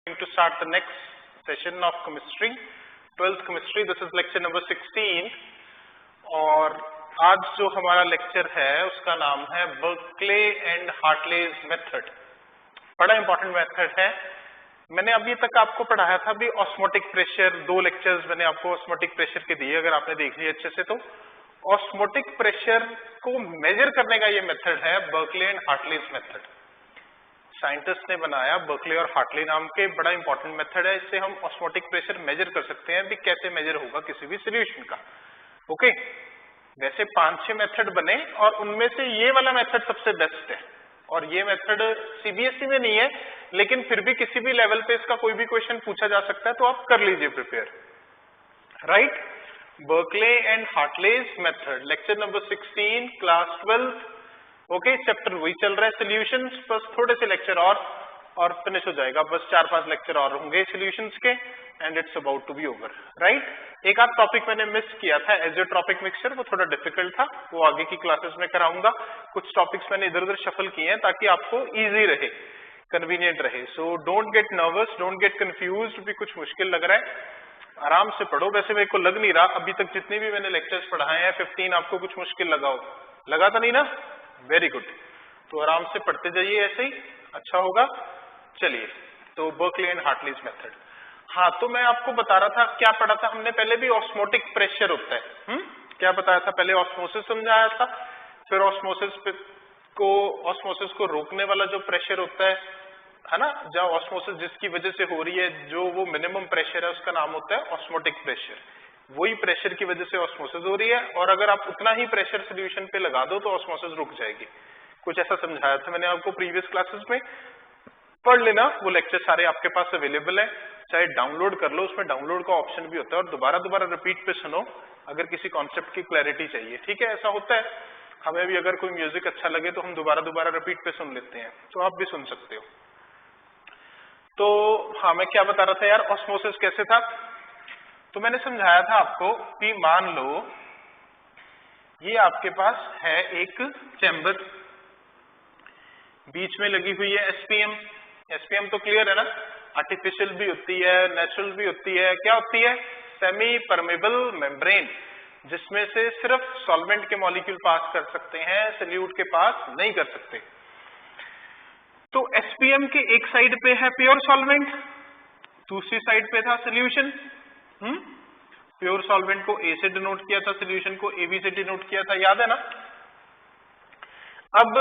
Going to start the next session of chemistry, 12th chemistry. This is lecture number 16 और आज जो हमारा lecture है उसका नाम है बर्कले एंड हार्टलेज मेथड। बड़ा इंपॉर्टेंट मेथड है। मैंने अभी तक आपको पढ़ाया था भी ऑस्मोटिक प्रेशर, 2 लेक्चर्स मैंने आपको ऑस्मोटिक प्रेशर के दिए, अगर आपने देख लिया अच्छे से। तो ऑस्मोटिक प्रेशर को मेजर करने का ये मेथड है Berkeley and Hartley's method. Scientist ने बनाया बर्कले और हार्टले नाम के, बड़ा इंपॉर्टेंट मेथड है। इससे हम ऑस्मोटिक प्रेशर मेजर कर सकते हैं भी कैसे मेजर होगा किसी भी सॉल्यूशन का। ओके, वैसे 5-6 मेथड बने और उनमें से ये वाला मेथड सबसे बेस्ट है। और ये मेथड सीबीएसई में नहीं है, लेकिन फिर भी किसी भी लेवल पे इसका कोई भी क्वेश्चन पूछा जा सकता है, तो आप कर लीजिए prepare. Right, Berkeley and Hartley's method, lecture number 16, class 12। Okay, chapter वही चल रहा है सॉल्यूशंस, बस थोड़े से लेक्चर और फिनिश हो जाएगा। बस 4-5 लेक्चर और होंगे सॉल्यूशंस के and it's about to be over. Right, एक आध टॉपिक मैंने मिस किया था, एज़ोट्रॉपिक मिक्सचर, वो थोड़ा डिफिकल्ट था, वो आगे की क्लासेस में कराऊंगा। कुछ टॉपिक्स मैंने इधर उधर शफल किए हैं ताकि आपको ईजी रहे, कन्वीनियंट रहे। So don't get nervous, don't get confused भी कुछ मुश्किल लग रहा है, आराम से पढ़ो। वैसे मेरे को लग नहीं रहा अभी तक जितने भी मैंने लेक्चर्स पढ़ाए हैं 15 आपको कुछ मुश्किल लगा हो, लगा तो नहीं ना? वेरी गुड, तो आराम से पढ़ते जाइए, ऐसे ही अच्छा होगा। चलिए, तो बर्कले एंड हार्टलेज मेथड। हाँ, तो मैं आपको बता रहा था, क्या पढ़ा था हमने पहले भी, ऑस्मोटिक प्रेशर होता है। क्या बताया था पहले? ऑस्मोसिस समझाया था, फिर ऑस्मोसिस को रोकने वाला जो प्रेशर होता है ना, जब ऑस्मोसिस जिसकी वजह से हो रही है, जो वो मिनिमम प्रेशर है उसका नाम होता है ऑस्मोटिक प्रेशर। वही प्रेशर की वजह से ऑस्मोसिस हो रही है, और अगर आप उतना ही प्रेशर सॉल्यूशन पे लगा दो तो ऑस्मोसिस रुक जाएगी। कुछ ऐसा समझाया था मैंने आपको प्रीवियस क्लासेस में, पढ़ लेना, वो लेक्चर सारे आपके पास अवेलेबल है, चाहे डाउनलोड कर लो, उसमें डाउनलोड का ऑप्शन भी होता है, और दोबारा रिपीट पे सुनो अगर किसी कॉन्सेप्ट की क्लैरिटी चाहिए। ठीक है, ऐसा होता है, हमें भी अगर कोई म्यूजिक अच्छा लगे तो हम दोबारा रिपीट पे सुन लेते हैं, तो आप भी सुन सकते हो। तो हाँ, मैं क्या बता रहा था यार, ऑस्मोसिस कैसे था? तो मैंने समझाया था आपको कि मान लो ये आपके पास है एक चैम्बर, बीच में लगी हुई है एसपीएम। एसपीएम तो क्लियर है ना, आर्टिफिशियल भी होती है, नेचुरल भी होती है। क्या होती है? सेमी परमेबल मेम्ब्रेन, जिसमें से सिर्फ सॉल्वेंट के मॉलिक्यूल पास कर सकते हैं, सॉल्यूट के पास नहीं कर सकते। तो एसपीएम के एक साइड पे है प्योर सॉल्वेंट, दूसरी साइड पे था सॉल्यूशन। प्योर सॉल्वेंट को ए से डिनोट किया था, सॉल्यूशन को एबी से डिनोट किया था, याद है ना? अब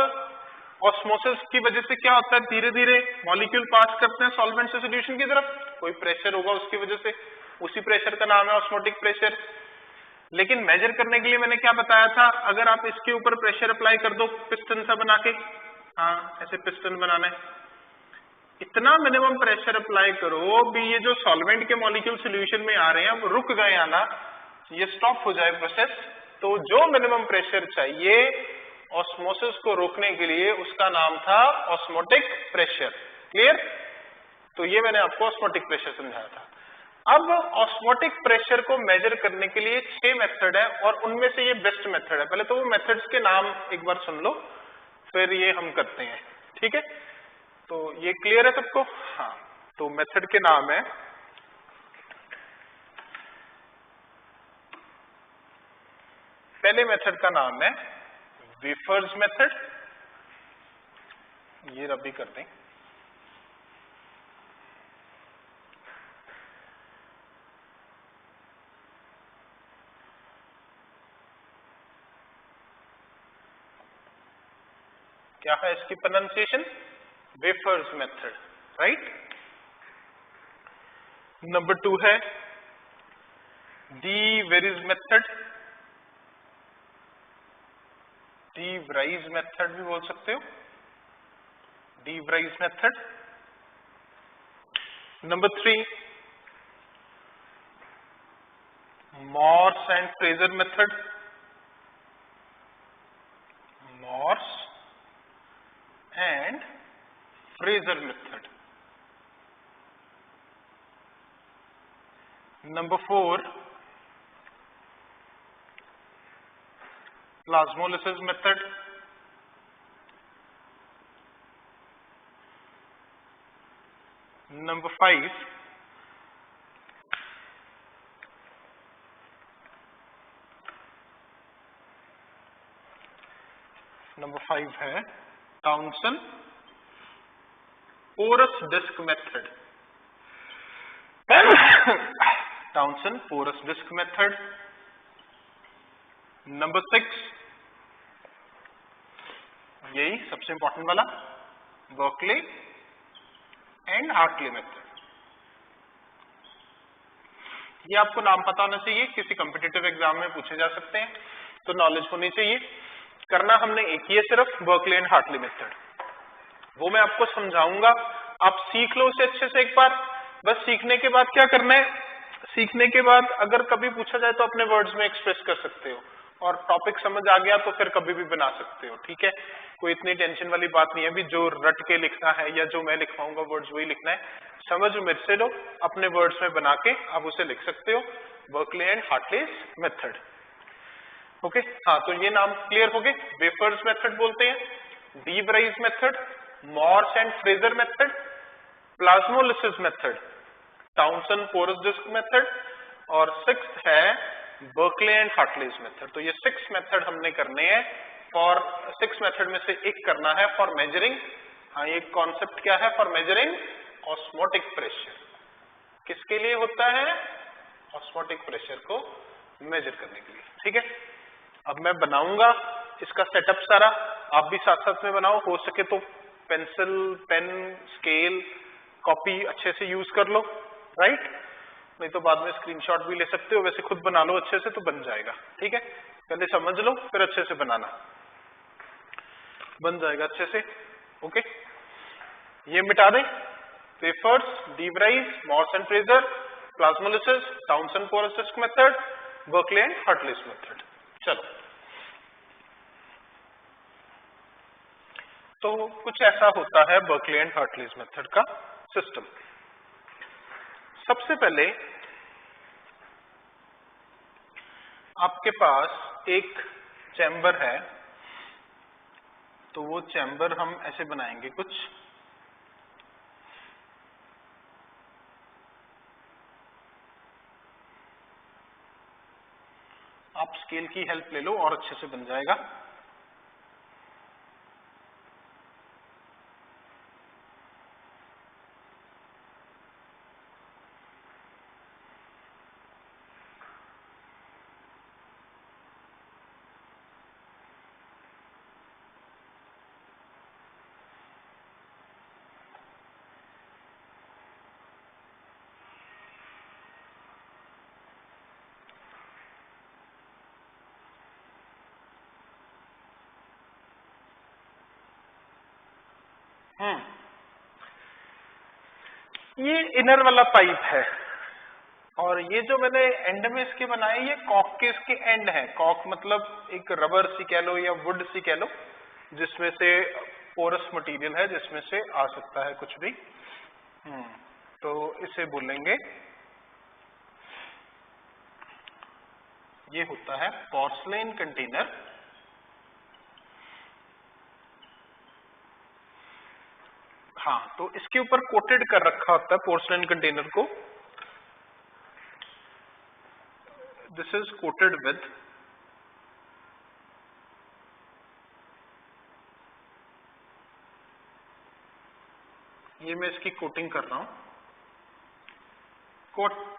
ऑस्मोसिस की वजह से क्या होता है, धीरे धीरे मॉलिक्यूल पास करते हैं सॉल्वेंट से सॉल्यूशन की तरफ, कोई प्रेशर होगा उसकी वजह से, उसी प्रेशर का नाम है ऑस्मोटिक प्रेशर। लेकिन मेजर करने के लिए मैंने क्या बताया था, अगर आप इसके ऊपर प्रेशर अप्लाई कर दो पिस्टन सा बना के, हाँ ऐसे पिस्टन बनाना है, इतना मिनिमम प्रेशर अप्लाई करो भी ये जो सॉल्वेंट के मॉलिक्यूल सॉल्यूशन में आ रहे हैं वो रुक गए आना, ये स्टॉप हो जाए प्रोसेस। तो जो मिनिमम प्रेशर चाहिए ऑस्मोसिस को रोकने के लिए, उसका नाम था ऑस्मोटिक प्रेशर। क्लियर? तो ये मैंने आपको ऑस्मोटिक प्रेशर समझाया था। अब ऑस्मोटिक प्रेशर को मेजर करने के लिए 6 मेथड है, और उनमें से ये बेस्ट मेथड है। पहले तो वो मेथड्स के नाम एक बार सुन लो, फिर ये हम करते हैं। ठीक है, तो ये क्लियर है सबको? हाँ, तो मेथड के नाम है, पहले मेथड का नाम है वेफर्स मेथड, ये रबी कर दें। क्या है इसकी pronunciation? Pfeffer's method. Right. Number 2 है de Vries method, de Vries method भी बोल सकते हो, de Vries method. Number 3 Morse and Frazer method, Morse and Frazer method. Number 4 plasmolysis method, number 5 है Townsend porous disc method. Townsend porous disc method. Number 6 यही सबसे important वाला Berkeley and Hartley method. ये आपको नाम पता होना चाहिए, किसी कॉम्पिटिटिव एग्जाम में पूछे जा सकते हैं, तो नॉलेज होनी चाहिए। करना हमने एक ही है सिर्फ, बर्कले एंड हार्टले मेथड। वो मैं आपको समझाऊंगा, आप सीख लो उसे अच्छे से एक बार। बस सीखने के बाद क्या करना है, सीखने के बाद अगर कभी पूछा जाए तो अपने वर्ड्स में एक्सप्रेस कर सकते हो, और टॉपिक समझ आ गया तो फिर कभी भी बना सकते हो। ठीक है, कोई इतनी टेंशन वाली बात नहीं है भी जो रट के लिखना है या जो मैं लिखवाऊंगा वर्ड्स वही लिखना है। समझ मेरे से लो, अपने वर्ड्स में बना के आप उसे लिख सकते हो, Berkeley and Hartley method. Okay, हाँ तो ये नाम क्लियर हो गए। वेफर्स मेथड बोलते हैं, de Vries method, Morse and Frazer method, plasmolysis method, Townsend porous disc method, और 6th है बर्कले एंड हार्टले मेथड। तो ये 6 मेथड हमने करने हैं फॉर 6 मेथड में से एक करना है फॉर मेजरिंग। हाँ, ये कॉन्सेप्ट क्या है, फॉर मेजरिंग ऑस्मोटिक प्रेशर। किसके लिए होता है, ऑस्मोटिक प्रेशर को मेजर करने के लिए। ठीक है, अब मैं बनाऊंगा इसका सेटअप सारा, आप भी साथ साथ में बनाओ, हो सके तो पेंसिल, पेन, स्केल, कॉपी अच्छे से यूज कर लो, राइट। नहीं तो बाद में स्क्रीनशॉट भी ले सकते हो, वैसे खुद बना लो अच्छे से तो बन जाएगा। ठीक है, पहले समझ लो फिर अच्छे से बनाना, बन जाएगा अच्छे से। ओके, ये मिटा दें, Pfeffer's, de Vries, Morse and Frazer, plasmolysis, Townsend porous disc method, Berkeley and Hartley method. चलो, तो कुछ ऐसा होता है बर्कले एंड हार्टले मेथड का सिस्टम। सबसे पहले आपके पास एक चैम्बर है, तो वो चैम्बर हम ऐसे बनाएंगे कुछ। आप स्केल की हेल्प ले लो और अच्छे से बन जाएगा। ये इनर वाला पाइप है, और ये जो मैंने एंड में इसके बनाए, ये कॉक के इसके एंड है। कॉक मतलब एक रबर सी कह लो या वुड सी कह लो, जिसमें से पोरस मटेरियल है, जिसमें से आ सकता है कुछ भी। तो इसे बोलेंगे, ये होता है पोर्सलेन कंटेनर। हाँ, तो इसके ऊपर कोटेड कर रखा होता है पोर्सलेन कंटेनर को। दिस इज कोटेड विद ये मैं इसकी कोटिंग कर रहा हूं,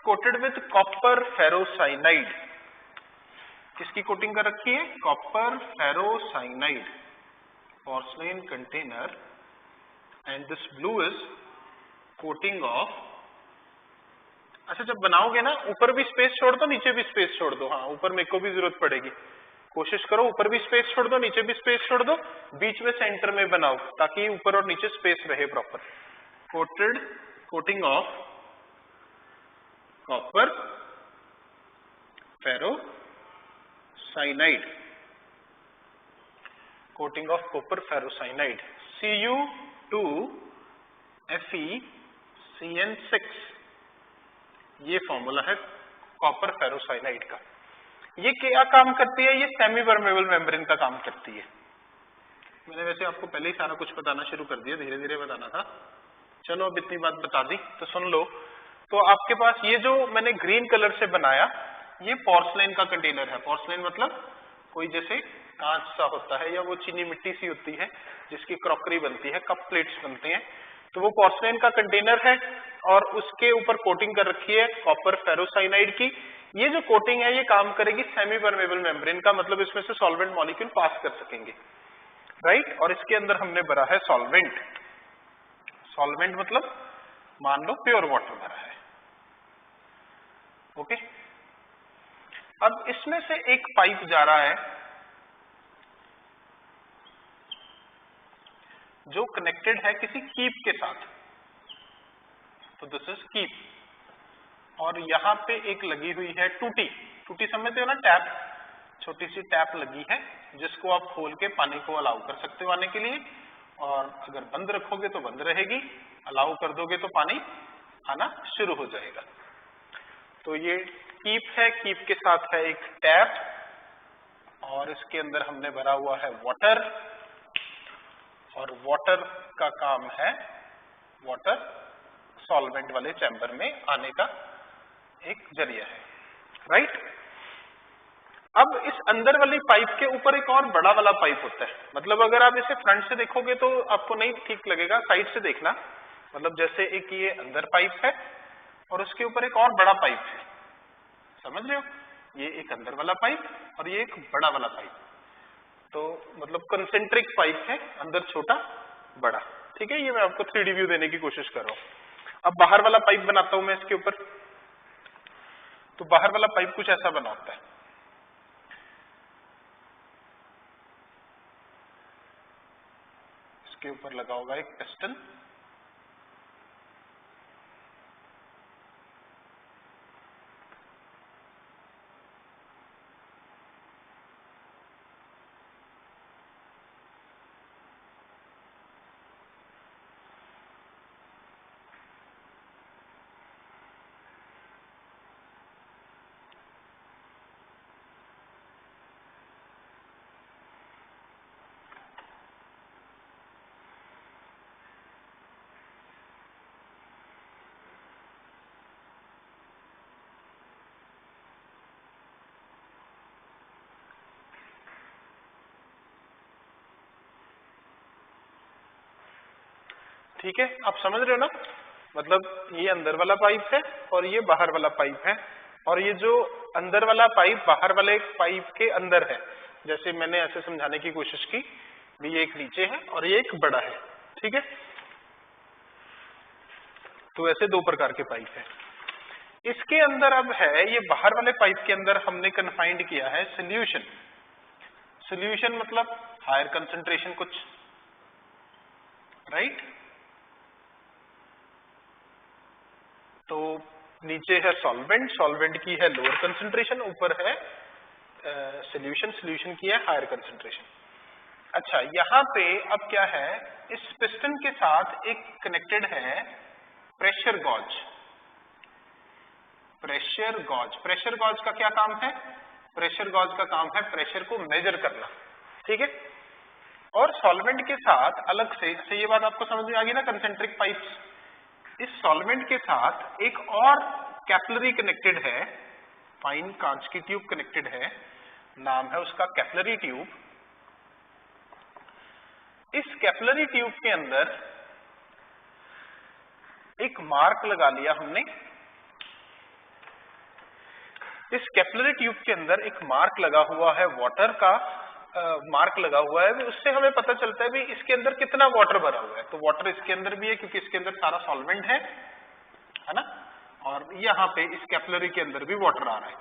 कोटेड विद कॉपर फेरोसाइनाइड। किसकी कोटिंग कर रखी है, copper ferrocyanide, porcelain container, and this blue is coating of. अच्छा, जब बनाओगे ना ऊपर भी स्पेस छोड़ दो, नीचे भी स्पेस छोड़ दो। हाँ, ऊपर मेरे को भी जरूरत पड़ेगी, कोशिश करो ऊपर भी स्पेस छोड़ दो, नीचे भी स्पेस छोड़ दो, बीच में सेंटर में बनाओ ताकि ऊपर और नीचे स्पेस रहे proper. Coating of copper ferrocyanide, coating of copper ferrocyanide, Cu2FeCN6, ये फॉर्मूला है कॉपर फेरोसाइनाइड का। ये क्या काम करती है, ये सेमी परमेबल मेम्ब्रेन का काम करती है। मैंने वैसे आपको पहले ही सारा कुछ बताना शुरू कर दिया, धीरे धीरे बताना था। चलो अब इतनी बात बता दी तो सुन लो। तो आपके पास ये जो मैंने ग्रीन कलर से बनाया ये पोर्सलेन का कंटेनर है। पोर्सलेन मतलब कोई जैसे कांच सा होता है या वो चीनी मिट्टी सी होती है जिसकी क्रॉकरी बनती है, कप प्लेट्स बनती हैं, तो वो पोर्सलेन का कंटेनर है और उसके ऊपर कोटिंग कर रखी है कॉपर फेरोसाइनाइड की। ये जो कोटिंग है ये काम करेगी सेमी परमेबल मेम्ब्रेन का, मतलब इसमें से सॉल्वेंट मॉलिक्यूल पास कर सकेंगे, राइट। और इसके अंदर हमने भरा है सॉल्वेंट। सॉल्वेंट मतलब मान लो प्योर वाटर भरा है, ओके। अब इसमें से एक पाइप जा रहा है जो कनेक्टेड है किसी कीप के साथ, तो दिस इज कीप। और यहां पे एक लगी हुई है टूटी। टूटी समझते हो ना, टैप, छोटी सी टैप लगी है जिसको आप खोल के पानी को अलाउ कर सकते हो आने के लिए, और अगर बंद रखोगे तो बंद रहेगी, अलाउ कर दोगे तो पानी आना शुरू हो जाएगा। तो ये कीप है, कीप के साथ है एक टैप, और इसके अंदर हमने भरा हुआ है वाटर, और वाटर का काम है, वाटर सॉल्वेंट वाले चैम्बर में आने का एक जरिया है, राइट। अब इस अंदर वाली पाइप के ऊपर एक और बड़ा वाला पाइप होता है, मतलब अगर आप इसे फ्रंट से देखोगे तो आपको नहीं ठीक लगेगा, साइड से देखना। मतलब जैसे एक ये अंदर पाइप है और उसके ऊपर एक और बड़ा पाइप है, समझ रहे हो, ये एक अंदर वाला पाइप और ये एक बड़ा वाला पाइप, तो मतलब कंसेंट्रिक पाइप है, अंदर छोटा बड़ा, ठीक है। ये मैं आपको 3D व्यू देने की कोशिश कर रहा हूं। अब बाहर वाला पाइप बनाता हूं मैं इसके ऊपर। तो बाहर वाला पाइप कुछ ऐसा बना होता है, इसके ऊपर लगा होगा एक पिस्टन, ठीक है। आप समझ रहे हो ना, मतलब ये अंदर वाला पाइप है और ये बाहर वाला पाइप है, और ये जो अंदर वाला पाइप बाहर वाले पाइप के अंदर है, जैसे मैंने ऐसे समझाने की कोशिश की भी, ये एक नीचे है और ये एक बड़ा है, ठीक है। तो ऐसे दो प्रकार के पाइप है। इसके अंदर अब है, ये बाहर वाले पाइप के अंदर हमने कन्फाइंड किया है सोल्यूशन। सोल्यूशन मतलब हायर कंसंट्रेशन कुछ, राइट। तो नीचे है सॉल्वेंट, सॉल्वेंट की है लोअर कंसंट्रेशन, ऊपर है सोल्यूशन, सोल्यूशन की है हायर कंसंट्रेशन। अच्छा, यहां पे अब क्या है, इस पिस्टन के साथ एक कनेक्टेड है pressure gauge. Pressure gauge, pressure gauge का क्या काम है, प्रेशर गॉज का काम है प्रेशर को मेजर करना, ठीक है। और सॉल्वेंट के साथ अलग से, जैसे ये बात आपको समझ में आ गई ना, कंसेंट्रिक पाइप्स, इस सॉल्वेंट के साथ एक और कैपिलरी कनेक्टेड है, फाइन कांच की ट्यूब कनेक्टेड है, नाम है उसका कैपिलरी ट्यूब। इस कैपिलरी ट्यूब के अंदर एक मार्क लगा लिया हमने। इस कैपिलरी ट्यूब के अंदर एक मार्क लगा हुआ है वाटर का, मार्क लगा हुआ है, उससे हमें पता चलता है भी इसके अंदर कितना वाटर भरा हुआ है। तो वाटर इसके अंदर भी है क्योंकि इसके अंदर सारा सॉल्वेंट है ना, और यहाँ पे इस कैपिलरी के अंदर भी वाटर आ रहा है,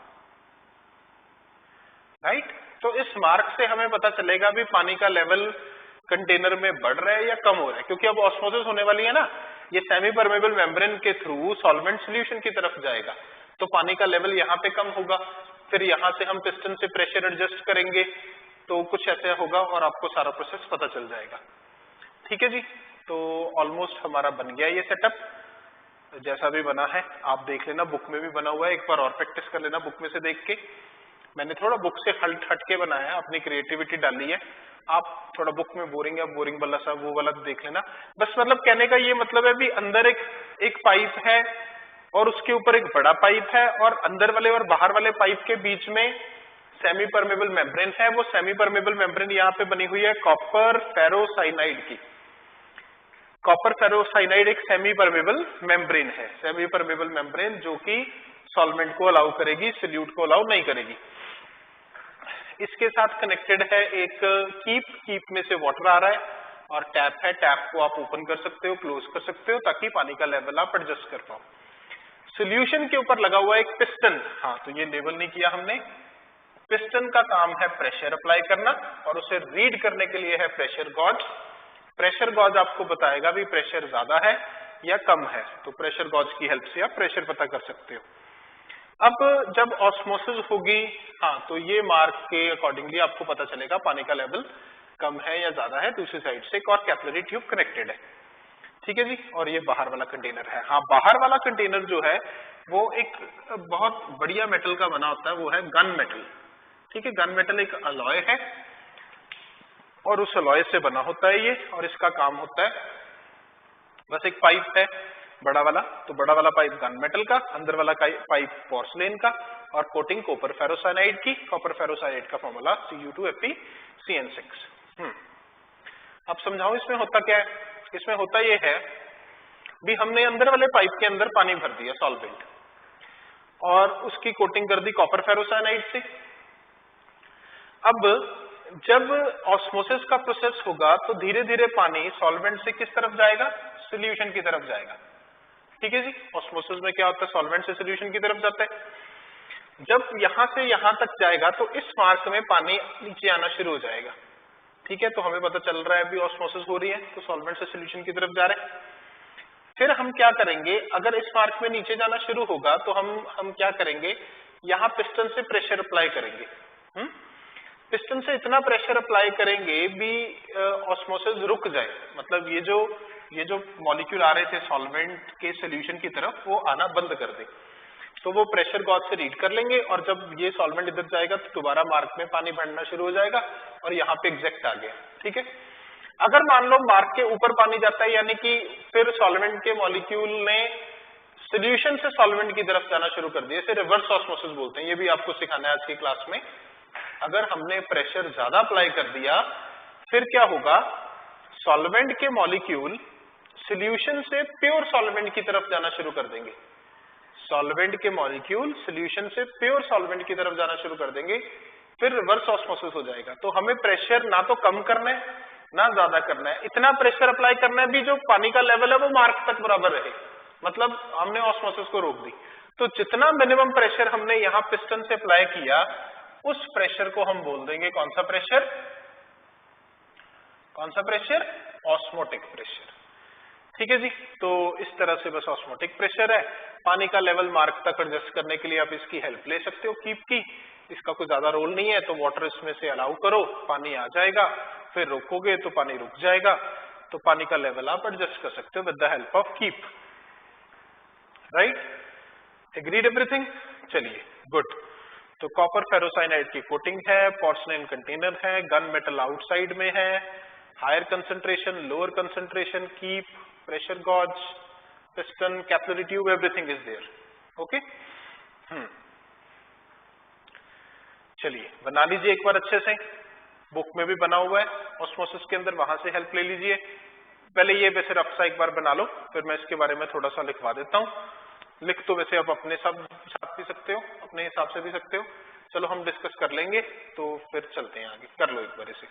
राइट। तो इस मार्क से हमें पता चलेगा भी पानी का लेवल कंटेनर में बढ़ रहा है या कम हो रहा है, क्योंकि अब ऑस्मोसिस होने वाली है ना, ये सेमी परमेबल मेम्ब्रेन के थ्रू सॉल्वेंट सोल्यूशन की तरफ जाएगा, तो पानी का लेवल यहाँ पे कम होगा। फिर यहाँ से हम पिस्टन से प्रेशर एडजस्ट करेंगे, तो कुछ ऐसा होगा और आपको सारा प्रोसेस पता चल जाएगा, ठीक है जी। तो ऑलमोस्ट हमारा बन गया ये सेटअप, जैसा भी बना है आप देख लेना, बुक में भी बना हुआ है, एक बार और प्रैक्टिस कर लेना बुक में से देख के। मैंने थोड़ा बुक से हटके बनाया है, अपनी क्रिएटिविटी डाली है। आप थोड़ा बुक में बोरिंग है, बोरिंग वाला सा वो वाला देख लेना। बस मतलब कहने का ये मतलब है भी अंदर एक पाइप है और उसके ऊपर एक बड़ा पाइप है और अंदर वाले और बाहर वाले पाइप के बीच में सेमी परमेबल मेम्ब्रेन है। वो सेमी परमेबल मेम्ब्रेन यहाँ पे बनी हुई है कॉपर फेरोसाइनाइड की। कॉपर फेरोसाइनाइड एक सेमी परमेबल मेम्ब्रेन है, सेमी परमेबल मेम्ब्रेन जो कि सॉल्वेंट को अलाउ करेगी, सॉल्यूट को अलाउ नहीं करेगी। इसके साथ कनेक्टेड है एक कीप में से वाटर आ रहा है और टैप है, टैप को आप ओपन कर सकते हो, क्लोज कर सकते हो ताकि पानी का लेवल आप एडजस्ट कर पाओ। सॉल्यूशन के ऊपर लगा हुआ एक पिस्टन, हाँ तो ये लेबल नहीं किया हमने। पिस्टन का काम है प्रेशर अप्लाई करना और उसे रीड करने के लिए है प्रेशर गॉज। प्रेशर गॉज आपको बताएगा भी प्रेशर ज्यादा है या कम है, तो प्रेशर गॉज की हेल्प से आप प्रेशर पता कर सकते हो। अब जब ऑस्मोसिस होगी, हाँ तो ये मार्क के अकॉर्डिंगली आपको पता चलेगा पानी का लेवल कम है या ज्यादा है। दूसरी साइड से एक और कैपिलरी ट्यूब कनेक्टेड है, ठीक है जी। और ये बाहर वाला कंटेनर है। हाँ, बाहर वाला कंटेनर जो है वो एक बहुत बढ़िया मेटल का बना होता है, वो है गन मेटल, ठीक है। गन मेटल एक अलॉय है और उस अलॉय से बना होता है ये, और इसका काम होता है बस एक पाइप है बड़ा वाला, तो बड़ा वाला पाइप गन मेटल का, अंदर वाला पाइप पोर्सलेन का और कोटिंग कॉपर फेरोसाइनाइड की। कॉपर फेरोसाइनाइड का फॉर्मूला Cu2Fe(CN6). अब समझाओ इसमें होता क्या है। इसमें होता ये है भी हमने अंदर वाले पाइप के अंदर पानी भर दिया सॉल्वेंट और उसकी कोटिंग कर दी कॉपर फेरोसाइनाइड से। अब जब ऑस्मोसिस का प्रोसेस होगा तो धीरे धीरे पानी सॉल्वेंट से किस तरफ जाएगा, सॉल्यूशन की तरफ जाएगा, ठीक है जी। ऑस्मोसिस में क्या होता है, सॉल्वेंट से सॉल्यूशन की तरफ जाता है। जब यहां से यहां तक जाएगा तो इस मार्क में पानी नीचे आना शुरू हो जाएगा, ठीक है। तो हमें पता चल रहा है अभी ऑस्मोसिस हो रही है, तो सॉल्वेंट से सॉल्यूशन की तरफ जा रहे हैं। फिर हम क्या करेंगे, अगर इस मार्क में नीचे जाना शुरू होगा तो हम क्या करेंगे, यहां पिस्टन से प्रेशर अप्लाई करेंगे। पिस्टन से इतना प्रेशर अप्लाई करेंगे भी ऑस्मोसिस रुक जाए, मतलब ये जो मॉलिक्यूल आ रहे थे सॉल्वेंट के सॉल्यूशन की तरफ वो आना बंद कर दे। तो वो प्रेशर गॉज से रीड कर लेंगे और जब ये सॉल्वेंट इधर जाएगा तो दोबारा मार्क में पानी भरना शुरू हो जाएगा और यहाँ पे एग्जैक्ट आ गया, ठीक है। अगर मान लो मार्क के ऊपर पानी जाता है, यानी कि फिर सॉल्वेंट के मॉलिक्यूल ने सॉल्यूशन से सॉल्वेंट की तरफ जाना शुरू कर दिया, इसे रिवर्स ऑस्मोसिस बोलते हैं। ये भी आपको सिखाना है आज की क्लास में। अगर हमने प्रेशर ज्यादा अप्लाई कर दिया फिर क्या होगा, सॉल्वेंट के मॉलिक्यूल सॉल्यूशन से प्योर सॉल्वेंट की तरफ जाना शुरू कर देंगे। सॉल्वेंट के मॉलिक्यूल सॉल्यूशन से प्योर सॉल्वेंट की तरफ जाना शुरू कर देंगे, फिर रिवर्स ऑस्मोसिस हो जाएगा। तो हमें प्रेशर ना तो कम करना है ना ज्यादा करना है, इतना प्रेशर अप्लाई करना है भी जो पानी का लेवल है वो मार्क तक बराबर रहे, मतलब हमने ऑस्मोसिस को रोक दी। तो जितना मिनिमम प्रेशर हमने यहाँ पिस्टन से अप्लाई किया उस प्रेशर को हम बोल देंगे कौन सा प्रेशर, ऑस्मोटिक प्रेशर, ठीक है जी। तो इस तरह से बस ऑस्मोटिक प्रेशर है। पानी का लेवल मार्क तक एडजस्ट करने के लिए आप इसकी हेल्प ले सकते हो कीप की, इसका कोई ज्यादा रोल नहीं है। तो वाटर इसमें से अलाउ करो, पानी आ जाएगा, फिर रोकोगे तो पानी रुक जाएगा, तो पानी का लेवल आप एडजस्ट कर सकते हो with the help of keep, right. Agreed everything, चलिए गुड। तो कॉपर फेरोसाइनाइड की कोटिंग है, पोर्सलेन कंटेनर है, गन मेटल आउटसाइड में है, higher concentration, lower concentration, keep, pressure gauge, piston, capillary tube, everything is there, okay. चलिए बना लीजिए एक बार अच्छे से, बुक में भी बना हुआ है ऑस्मोसिस के अंदर, वहां से हेल्प ले लीजिए। पहले ये वैसे रफ सा एक बार बना लो, फिर मैं इसके बारे में थोड़ा सा लिखवा देता हूँ। लिख तो वैसे आप अपने साथ भी सकते हो, अपने हिसाब से भी सकते हो। चलो हम डिस्कस कर लेंगे तो फिर चलते हैं आगे, कर लो एक बार इसे।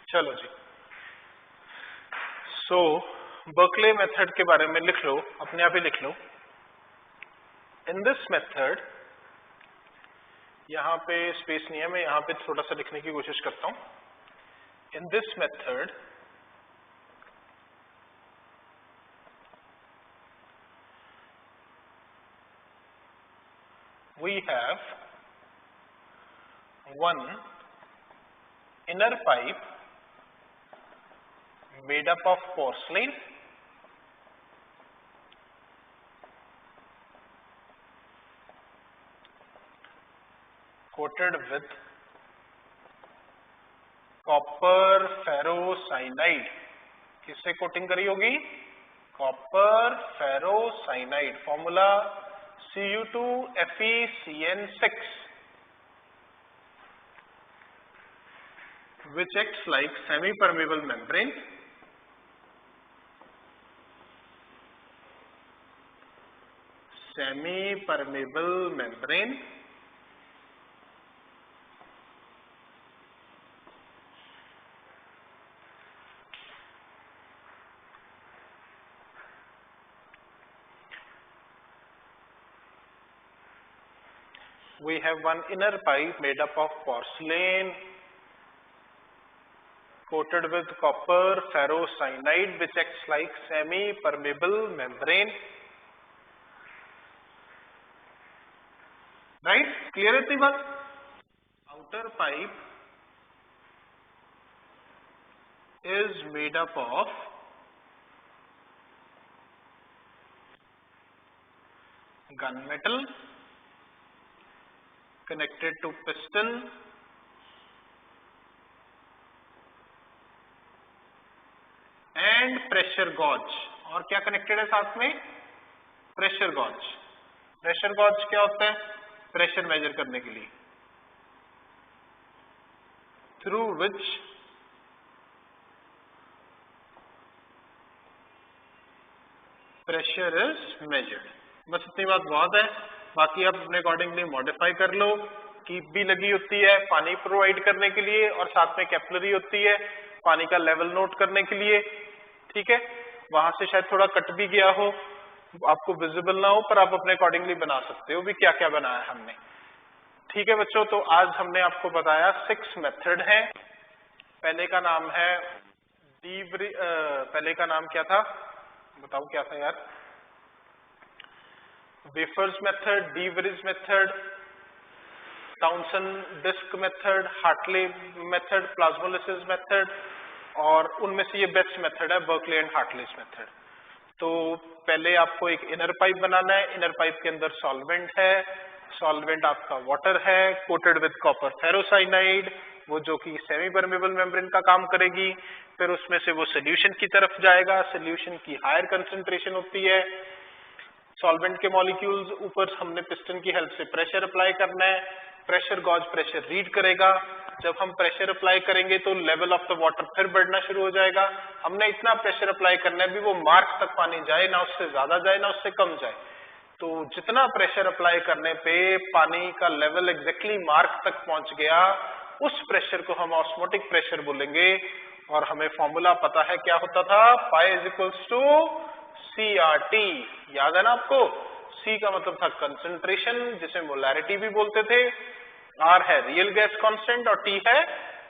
चलो जी, सो बर्कले मेथड के बारे में लिख लो, अपने आप ही लिख लो। इन दिस मेथड, यहाँ पे स्पेस नहीं है, मैं यहाँ पे थोड़ा सा लिखने की कोशिश करता हूं। In this method we have one inner pipe made up of porcelain coated with copper ferrocyanide। किससे कोटिंग करी होगी? Copper ferrocyanide, formula Cu2FeCN6, which acts like semi-permeable membrane we have one inner pipe made up of porcelain coated with copper ferrocyanide which acts like semi-permeable membrane। Right? Clear है बात? Outer pipe is made up of gunmetal connected to piston and pressure gauge। और क्या connected है साथ में? Pressure gauge. Pressure gauge क्या होता है? प्रेशर मेजर करने के लिए, through which pressure is measured. बस इतनी बात बहुत है, बाकी आप अपने अकॉर्डिंगली मॉडिफाई कर लो। कीप भी लगी होती है पानी प्रोवाइड करने के लिए और साथ में कैपिलरी होती है पानी का लेवल नोट करने के लिए। ठीक है, वहां से शायद थोड़ा कट भी गया हो, आपको विजिबल ना हो, पर आप अपने अकॉर्डिंगली बना सकते हो भी क्या क्या बनाया हमने। ठीक है बच्चों, तो आज हमने आपको बताया 6 मेथड हैं। पहले का नाम है पहले का नाम क्या था बताओ, क्या था यार? Pfeffer's method, de Vries method, Townsend disc method, Hartley method, plasmolysis method, और उनमें से ये बेस्ट मेथड है बर्कले एंड हार्टलेस मेथड। तो पहले आपको एक इनर पाइप बनाना है। इनर पाइप के अंदर सॉल्वेंट है, सॉल्वेंट आपका वाटर है कोटेड विद कॉपर फेरोसाइनाइड, वो जो कि सेमी परमेबल मेम्ब्रेन का काम करेगी। फिर उसमें से वो सोल्यूशन की तरफ जाएगा, सोल्यूशन की हायर कंसंट्रेशन होती है। सॉल्वेंट के मॉलिक्यूल्स ऊपर हमने पिस्टन की हेल्प से प्रेशर अप्लाई करना है, प्रेशर गॉज प्रेशर रीड करेगा। जब हम प्रेशर अप्लाई करेंगे तो लेवल ऑफ द वाटर फिर बढ़ना शुरू हो जाएगा। हमने इतना प्रेशर अप्लाई करना है भी वो मार्क तक पानी जाए, ना उससे ज्यादा जाए ना उससे कम जाए। तो जितना प्रेशर अप्लाई करने पे पानी का लेवल एग्जैक्टली मार्क तक पहुंच गया, उस प्रेशर को हम ऑस्मोटिक प्रेशर बोलेंगे। और हमें फॉर्मूला पता है क्या होता था, pi is equals to CRT। याद है ना आपको? C का मतलब था कंसंट्रेशन, जिसे मोलैरिटी भी बोलते थे, R है रियल गैस कांस्टेंट और T है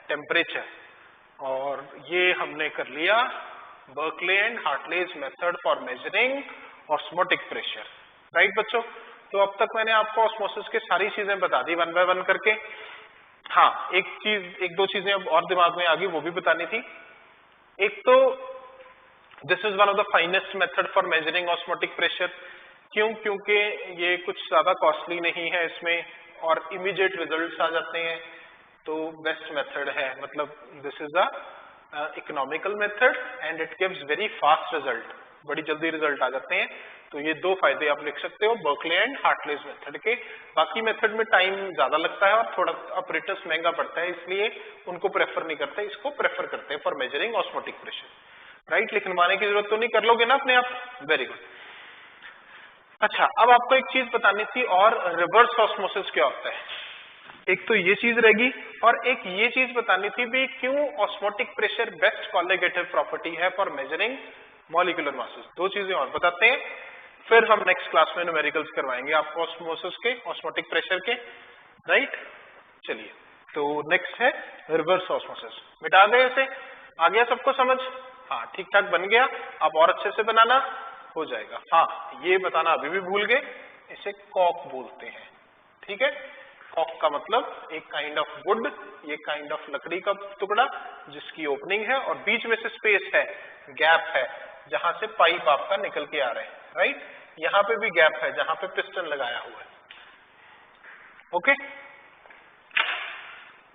टेम्परेचर। और ये हमने कर लिया Berkeley and Hartley's method for measuring osmotic pressure. Right बच्चों? तो अब तक मैंने आपको ऑस्मोसिस के सारी चीजें बता दी वन बाय वन करके। हाँ, एक दो चीजें अब और दिमाग में आ गई, वो भी बतानी थी। एक तो this is one of the finest method for measuring osmotic pressure. क्यों? क्योंकि ये कुछ ज्यादा कॉस्टली नहीं है इसमें और इमीडिएट रिजल्ट्स आ जाते हैं, तो बेस्ट मेथड है। मतलब this is a economical method and it gives very fast result, बड़ी जल्दी रिजल्ट आ जाते हैं। तो ये दो फायदे आप लिख सकते हो बर्कले एंड हार्टलेज मेथड के। बाकी मेथड में टाइम ज्यादा लगता है और थोड़ा ऑपरेटर्स महंगा पड़ता है, इसलिए उनको प्रेफर नहीं करते, इसको प्रेफर करते हैं for measuring osmotic pressure. Right? लिखवाने की जरूरत तो नहीं, कर लोगे ना अपने आप? Very good. अच्छा, अब आपको एक चीज बतानी थी, और रिवर्स ऑस्मोसिस क्या होता है। एक तो ये चीज रहेगी और एक ये चीज बतानी थी भी क्यों osmotic pressure best colligative property है फॉर मेजरिंग मॉलिक्यूलर मासेस। दो चीजें और बताते हैं, फिर हम नेक्स्ट क्लास में न्यूमेरिकल्स करवाएंगे आपको ऑस्मोसिस के, ऑस्मोटिक प्रेशर के, राइट। चलिए, तो नेक्स्ट है रिवर्स ऑस्मोसिस। मिटा दे इसे, आ गया सबको समझ? हाँ, ठीक ठाक बन गया। अब और अच्छे से बनाना हो जाएगा। हाँ, ये बताना अभी भी भूल गए, इसे कॉक बोलते हैं, ठीक है। कॉक का मतलब एक काइंड ऑफ वुड, ये काइंड ऑफ लकड़ी का टुकड़ा जिसकी ओपनिंग है और बीच में से स्पेस है, गैप है, जहां से पाइप आपका निकल के आ रहे हैं, राइट। यहां पे भी गैप है जहां पे पिस्टन लगाया हुआ है, ओके।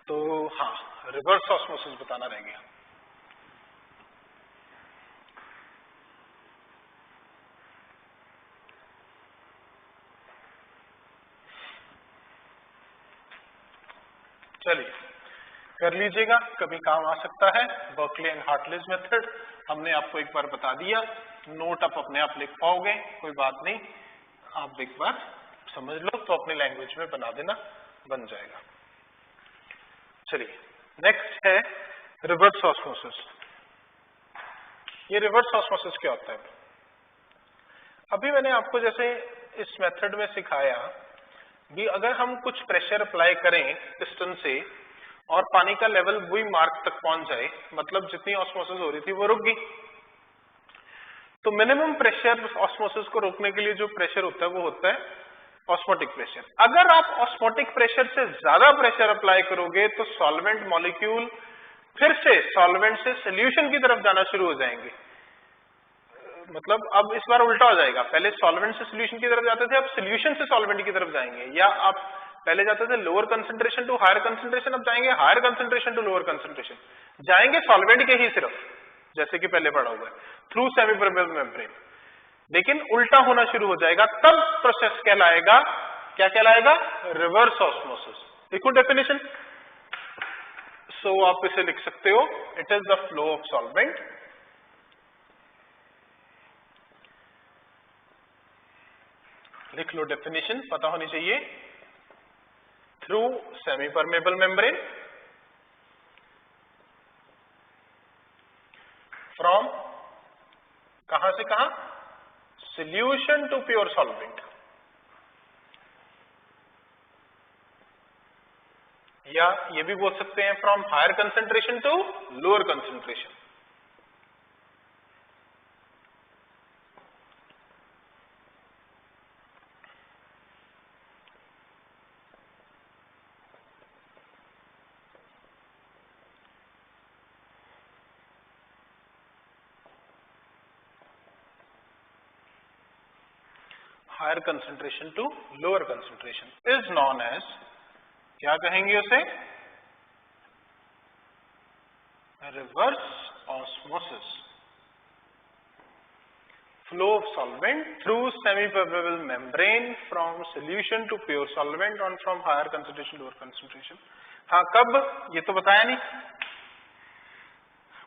तो हाँ, रिवर्स ऑस्मोसिस बताना रह गया। चलिए कर लीजिएगा, कभी काम आ सकता है। बर्कले एंड हार्टलेज मेथड हमने आपको एक बार बता दिया, नोट आप अपने आप लिख पाओगे, कोई बात नहीं, आप एक बार समझ लो तो अपने लैंग्वेज में बना देना, बन जाएगा। चलिए नेक्स्ट है रिवर्स ऑस्मोसिस। ये रिवर्स ऑस्मोसिस क्या होता है? अभी मैंने आपको जैसे इस मेथड में सिखाया भी, अगर हम कुछ प्रेशर अप्लाई करें पिस्टन से और पानी का लेवल वही मार्क तक पहुंच जाए, मतलब जितनी ऑस्मोसिस हो रही थी वो रुक गई, तो मिनिमम प्रेशर ऑस्मोसिस को रोकने के लिए जो प्रेशर होता है वो होता है ऑस्मोटिक प्रेशर। अगर आप ऑस्मोटिक प्रेशर से ज्यादा प्रेशर अप्लाई करोगे तो सॉल्वेंट मॉलिक्यूल फिर से सॉल्वेंट से सोल्यूशन की तरफ जाना शुरू हो जाएंगे। मतलब अब इस बार उल्टा हो जाएगा, पहले सॉल्वेंट से सोल्यूशन की तरफ जाते थे, अब सोल्यूशन से सॉल्वेंट की तरफ जाएंगे। या आप पहले जाते थे lower concentration to higher concentration, अब जाएंगे higher concentration to lower concentration, जाएंगे सॉल्वेंट के ही सिर्फ, जैसे कि पहले पढ़ा हुआ है, थ्रू सेमी परमेबल मेम्ब्रेन। लेकिन उल्टा होना शुरू हो जाएगा, तब प्रोसेस कहलाएगा, क्या कहलाएगा? Reverse osmosis. देखो डेफिनेशन, सो आप इसे लिख सकते हो, it is the flow of solvent लिख लो, डेफिनेशन पता होनी चाहिए, through semi permeable membrane from कहां से कहां? सॉल्यूशन टू प्योर सॉल्वेंट, या ये भी बोल सकते हैं from higher concentration to lower concentration. Higher concentration to lower concentration is known as, क्या कहेंगे उसे? Reverse osmosis. Flow of solvent through semi permeable membrane from solution to pure solvent on from higher concentration lower concentration. हाँ, कब? ये तो बताया नहीं,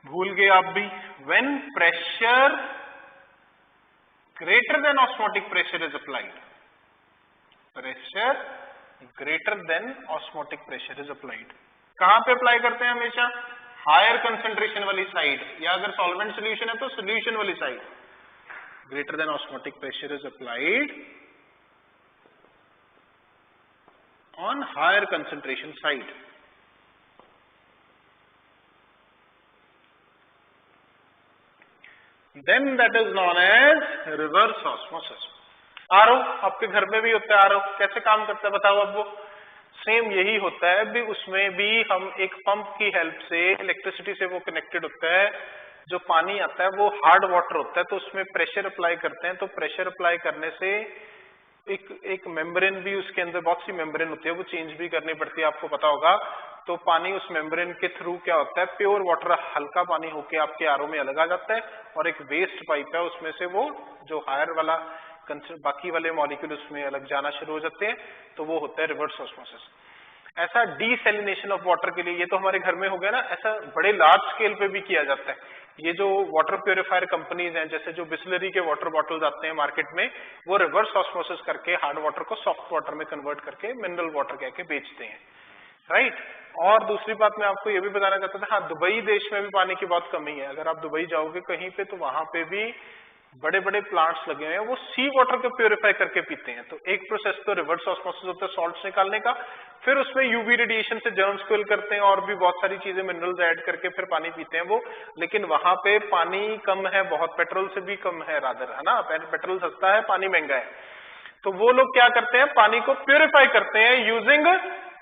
भूल गए आप भी। When pressure greater than osmotic pressure is applied, pressure greater than osmotic pressure is applied। कहां पे अप्लाई करते हैं हमेशा? हायर कंसंट्रेशन वाली साइड, या अगर सॉल्वेंट सोल्यूशन है तो सोल्यूशन वाली side. Greater than osmotic pressure is applied on higher concentration side. Then that is known as reverse osmosis। RO आपके घर में भी होता है, आरओ कैसे काम करता है बताओ अब? वो सेम यही होता है भी, उसमें भी हम एक पंप की हेल्प से, इलेक्ट्रिसिटी से वो कनेक्टेड होता है, जो पानी आता है वो हार्ड वाटर होता है, तो उसमें प्रेशर अप्लाई करते हैं, तो प्रेशर अप्लाई करने से एक मेम्ब्रेन भी उसके अंदर, बहुत सी मेम्ब्रेन होती है, वो चेंज भी करनी पड़ती है, आपको पता होगा। तो पानी उस मेम्ब्रेन के थ्रू क्या होता है, प्योर वाटर हल्का पानी होके आपके आरओ में अलग आ जाता है, और एक वेस्ट पाइप है उसमें से वो जो हायर वाला बाकी वाले मॉलिक्यूल उसमें अलग जाना शुरू हो जाते हैं, तो वो होता है रिवर्स ऑस्मोसिस। ऐसा डीसैलिनेशन ऑफ वाटर के लिए, ये तो हमारे घर में हो गया ना, ऐसा बड़े लार्ज स्केल पे भी किया जाता है। ये जो वाटर प्यूरिफायर कंपनीज हैं, जैसे जो बिस्लरी के वाटर बॉटल्स आते हैं मार्केट में, वो रिवर्स ऑस्मोसिस करके हार्ड वाटर को सॉफ्ट वाटर में कन्वर्ट करके मिनरल वाटर कह के बेचते हैं, राइट। और दूसरी बात मैं आपको ये भी बताना चाहता था, हाँ दुबई देश में भी पानी की बहुत कमी है। अगर आप दुबई जाओगे कहीं पे तो वहां पे भी बड़े बड़े प्लांट्स लगे हुए हैं, वो सी वाटर को प्योरीफाई करके पीते हैं। तो एक प्रोसेस तो रिवर्स ऑस्मोसिस होता है सॉल्ट्स निकालने का, फिर उसमें यूवी रेडिएशन से जर्म्स किल करते हैं और भी बहुत सारी चीजें मिनरल्स ऐड करके फिर पानी पीते हैं वो। लेकिन वहां पे पानी कम है बहुत, पेट्रोल से भी कम है रादर, है ना, पेट्रोल सस्ता है पानी महंगा है। तो वो लोग क्या करते हैं, पानी को प्योरीफाई करते हैं using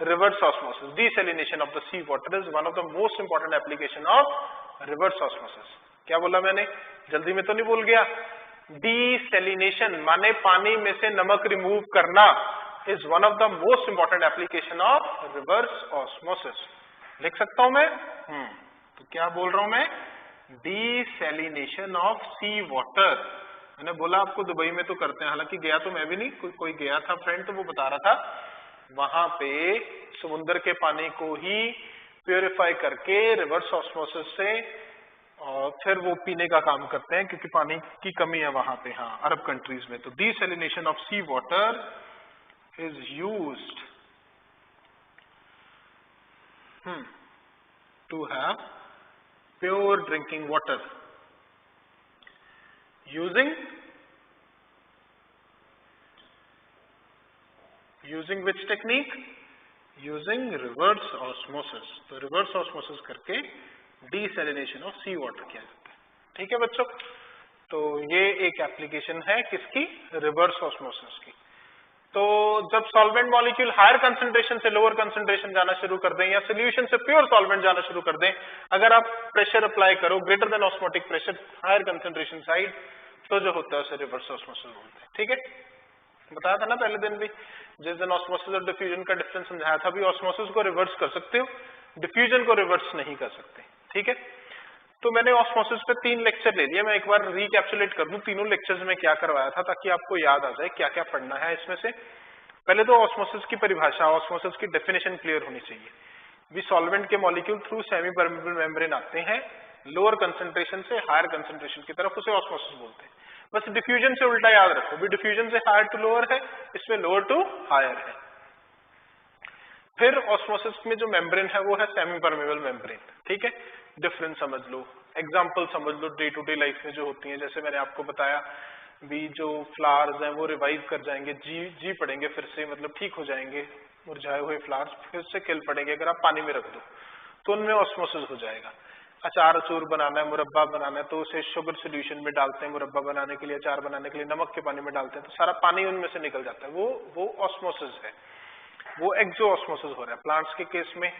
reverse osmosis. Desalination of the sea water is one of the most important application of reverse osmosis. क्या बोला मैंने, जल्दी में तो नहीं भूल गया? डीसैलिनेशन माने पानी में से नमक रिमूव करना is one of the most important application of reverse osmosis. लिख सकता हूं मैं? तो क्या बोल रहा हूं मैं? Desalination of sea water. मैंने बोला आपको दुबई में तो करते हैं, हालांकि गया तो मैं भी नहीं, कोई गया था फ्रेंड तो वो बता रहा था वहां पे समुद्र के पानी को ही प्योरीफाई करके रिवर्स ऑस्मोसिस से और फिर वो पीने का काम करते हैं, क्योंकि पानी की कमी है वहां पे, हाँ अरब कंट्रीज में। तो desalination of sea water is used to have pure drinking water using which technique? Using reverse osmosis। तो रिवर्स ऑस्मोसिस करके डीसैलिनेशन ऑफ सी वाटर किया जाता है। ठीक है बच्चों, तो ये एक एप्लीकेशन है किसकी? रिवर्स ऑस्मोसिस की। तो जब सॉल्वेंट मॉलिक्यूल हायर कंसंट्रेशन से लोअर कंसंट्रेशन जाना शुरू कर दें या सोल्यूशन से प्योर सॉल्वेंट जाना शुरू कर दें, अगर आप प्रेशर अप्लाई करो greater than osmotic pressure higher concentration side, तो जो होता है उसे रिवर्स ऑस्मोसिस बोलते हैं। ठीक है, बताया था ना पहले दिन भी, जिस दिन ऑस्मोसिस और डिफ्यूजन का डिफरेंस समझाया था, भी ऑस्मोसिस को रिवर्स कर सकते हो, डिफ्यूजन को रिवर्स नहीं कर सकते। ठीक है, तो मैंने ऑस्मोसिस पे 3 लेक्चर ले लिए। मैं एक बार रिकैप्सुलेट कर दूं तीनों लेक्चर्स में क्या करवाया था, ताकि आपको याद आ जाए क्या क्या पढ़ना है इसमें से। पहले तो ऑस्मोसिस की परिभाषा, ऑस्मोसिस की डेफिनेशन क्लियर होनी चाहिए। भी सॉल्वेंट के molecule through semi permeable membrane आते हैं लोअर कंसंट्रेशन से हायर कंसंट्रेशन की तरफ, उसे ऑस्मोसिस बोलते हैं। बस डिफ्यूजन से उल्टा याद रखो, भी डिफ्यूजन से हायर टू लोअर है, इसमें लोअर टू हायर है। फिर ऑस्मोसिस में जो मेम्ब्रेन है वो है सेमी परमेबल मेम्ब्रेन। ठीक है, डिफरेंस समझ लो, एग्जांपल समझ लो डे टू डे लाइफ में जो होती हैं। जैसे मैंने आपको बताया भी जो फ्लावर्स हैं वो रिवाइव कर जाएंगे, जी पड़ेंगे फिर से, मतलब ठीक हो जाएंगे, मुरझाए हुए फ्लावर्स फिर से खिल पड़ेंगे अगर आप पानी में रख दो, तो उनमें ऑस्मोसिस हो जाएगा। अचार अचूर बनाना है, मुरब्बा बनाना है, तो उसे शुगर सोल्यूशन में डालते हैं मुरब्बा बनाने के लिए, अचार बनाने के लिए नमक के पानी में डालते हैं, तो सारा पानी उनमें से निकल जाता है, वो ऑस्मोसिस है। वो एक्सो ऑस्मोसिस हो रहा है प्लांट्स के केस में,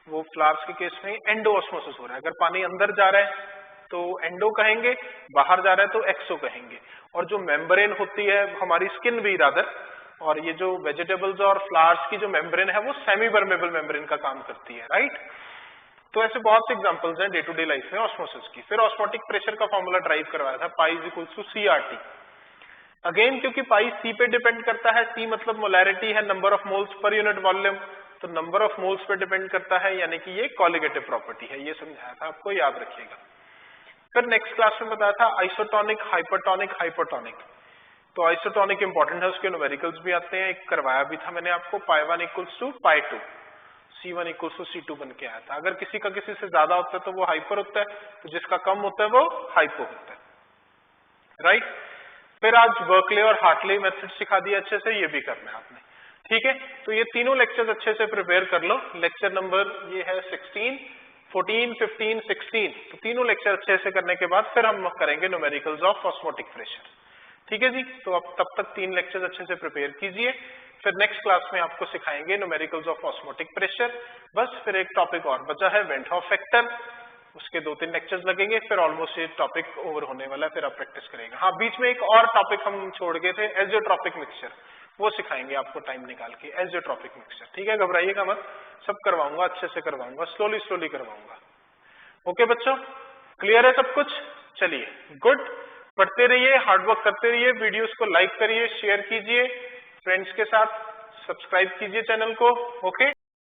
वो फ्लावर्स के केस में एंडो ऑस्मोसिस हो रहा है। अगर पानी अंदर जा रहा है तो एंडो कहेंगे, बाहर जा रहा है तो एक्सो कहेंगे। और जो मेम्ब्रेन होती है हमारी स्किन भी रादर, और ये जो वेजिटेबल्स और फ्लावर्स की जो मेम्ब्रेन है वो सेमी परमेबल मेम्ब्रेन का काम करती है, राइट। तो ऐसे बहुत से एग्जांपल्स हैं डे टू डे लाइफ में ऑस्मोसिस की। फिर ऑस्मोटिक प्रेशर का फॉर्मूला ड्राइव करवाया था, pi is equal to CRT। Again क्योंकि पाई सी पे डिपेंड करता है, सी मतलब मोलैरिटी है, number of moles per unit volume, तो नंबर ऑफ मोल्स पे डिपेंड करता है, यानी कि ये कॉलिगेटिव प्रॉपर्टी है, ये समझाया था आपको, याद रखिएगा। फिर नेक्स्ट क्लास में बताया था आइसोटोनिक, हाइपरटोनिक, हाइपोटोनिक। तो आइसोटोनिक इंपॉर्टेंट है, उसके न्यूमेरिकल्स भी आते हैं, एक करवाया भी था मैंने आपको, π1 equals to π2, C1 equals to C2 बन के आया था। अगर किसी का किसी से ज्यादा होता है तो वो हाइपर होता है, तो जिसका कम होता है वो हाइपो होता है, राइट। फिर आज बर्कले और हार्टले मेथड सिखा दिया अच्छे से, ये भी करना है आपने। ठीक है, तो ये तीनों लेक्चर्स अच्छे से प्रिपेयर कर लो। लेक्चर नंबर ये है 16, 14, 15, 16। तो तीनों लेक्चर अच्छे से करने के बाद फिर हम करेंगे न्यूमेरिकल्स ऑफ ऑस्मोटिक प्रेशर। ठीक है जी, तो अब तब तक 3 लेक्चर्स अच्छे से प्रिपेयर कीजिए। फिर नेक्स्ट क्लास में आपको सिखाएंगे न्यूमेरिकल्स ऑफ ऑस्मोटिक प्रेशर। बस फिर एक टॉपिक और बचा है वेंट हॉफ फैक्टर, उसके 2-3 लेक्चर्स लगेंगे, फिर ऑलमोस्ट ये टॉपिक ओवर होने वाला है, फिर आप प्रैक्टिस करेंगे। हाँ, बीच में एक और टॉपिक हम छोड़ गए थे, एजियोट्रॉपिक मिक्सचर, वो सिखाएंगे आपको टाइम निकाल के, एजियोट्रॉपिक मिक्सचर। ठीक है, घबराइएगा मत, सब करवाऊंगा, अच्छे से करवाऊंगा, स्लोली करवाऊंगा। ओके बच्चों, क्लियर है सब कुछ? चलिए गुड, पढ़ते रहिए, हार्डवर्क करते रहिए, वीडियोस को लाइक करिए, शेयर कीजिए फ्रेंड्स के साथ, सब्सक्राइब कीजिए चैनल को। ओके।